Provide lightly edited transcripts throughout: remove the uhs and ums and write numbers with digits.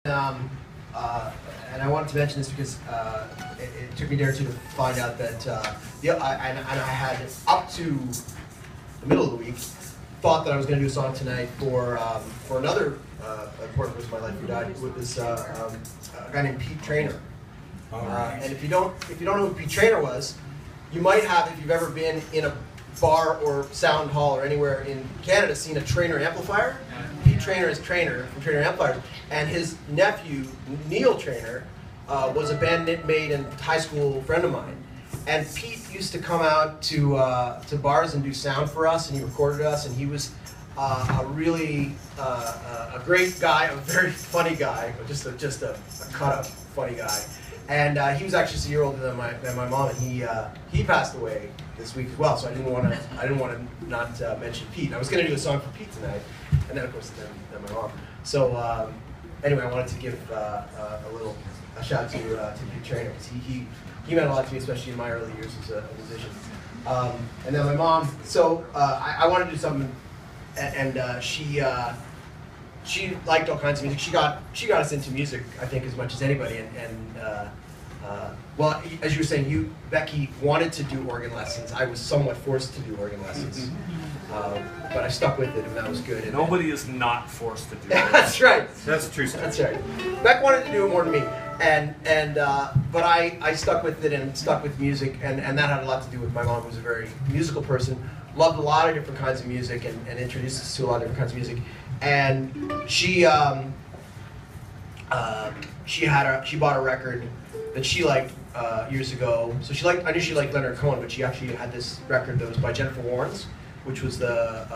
Um, and I wanted to mention this because it took me a day or two to find out that I had up to the middle of the week thought that I was going to do a song tonight for another important person in my life who died. It was a guy named Pete Traynor. And if you don't know who Pete Traynor was, you might have, if you've ever been in a bar or sound hall or anywhere in Canada, seen a Traynor amplifier. Pete Traynor is Traynor from Traynor Amplifiers, and his nephew Neil Traynor was a bandmate and high school friend of mine. And Pete used to come out to bars and do sound for us, and he recorded us, and he was a really a great guy, a very funny guy, just a cut-up funny guy. And he was actually just a year older than my mom, and he passed away this week as well. So I didn't want to not mention Pete. I was going to do a song for Pete tonight, and then of course then my mom. So anyway, I wanted to give a shout out to Pete Traynor, because he meant a lot to me, especially in my early years as a musician. And then my mom. So I wanted to do something, and she liked all kinds of music. She got us into music, I think, as much as anybody. Well, as you were saying, Becky wanted to do organ lessons. I was somewhat forced to do organ lessons, but I stuck with it, and that was good. And nobody is not forced to do it. That's right. That's a true story. That's right. Beck wanted to do it more than me, but I stuck with it and stuck with music, and that had a lot to do with my mom, who was a very musical person, loved a lot of different kinds of music, and introduced us to a lot of different kinds of music. And she bought a record that she liked years ago. So I knew she liked Leonard Cohen, but she actually had this record that was by Jennifer Warnes, which was the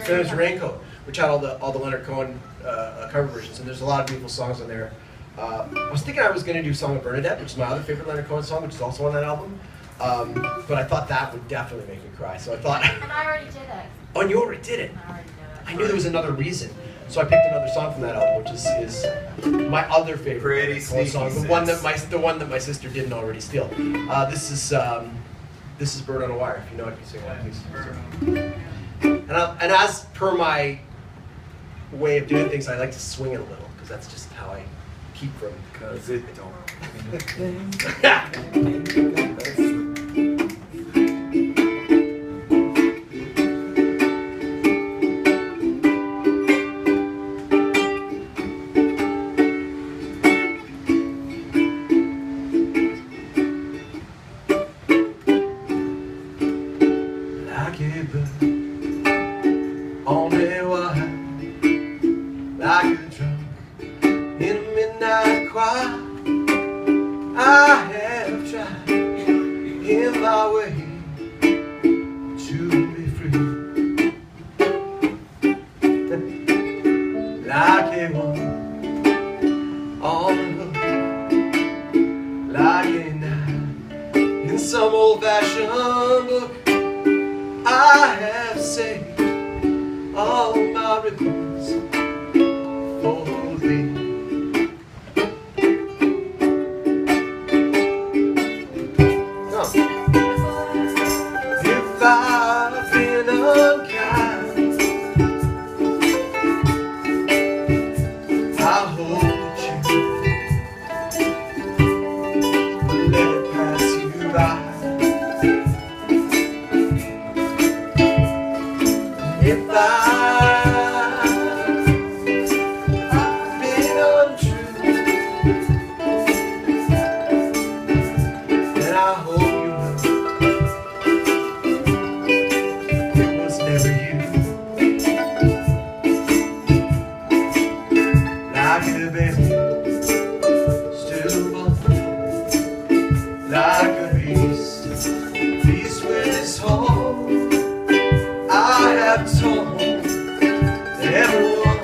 Famous Raincoat, which had all the Leonard Cohen cover versions. And there's a lot of beautiful songs on there. I was thinking I was going to do Song of Bernadette, which is my other favorite Leonard Cohen song, which is also on that album. But I thought that would definitely make me cry. So I thought. And I already did it. Oh, and you already did it. I already did it. I knew there was another reason, so I picked another song from that album, which is my other favorite song, the one that my sister didn't already steal. This is "Bird on a Wire." If you know it, you sing that, please. And as per my way of doing things, I like to swing it a little, because that's just how I keep from. Because it don't. On a wire, like a drum in a midnight choir. I have tried in my way to be free, like a woman on a hook, like a knight in some old-fashioned book. I have saved all my regrets for thee. If I've been unkind, I hope that you let it pass you by. If I've been untrue, then I hope you know it was never you. Like a baby stillborn, like a beast with his home. I have told everyone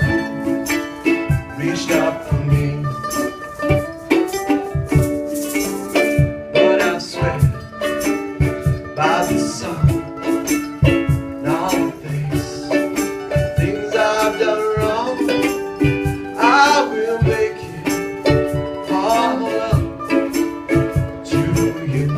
reached out for me, but I swear by the sun and all the things I've done wrong, I will make it all up to you.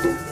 Thank you.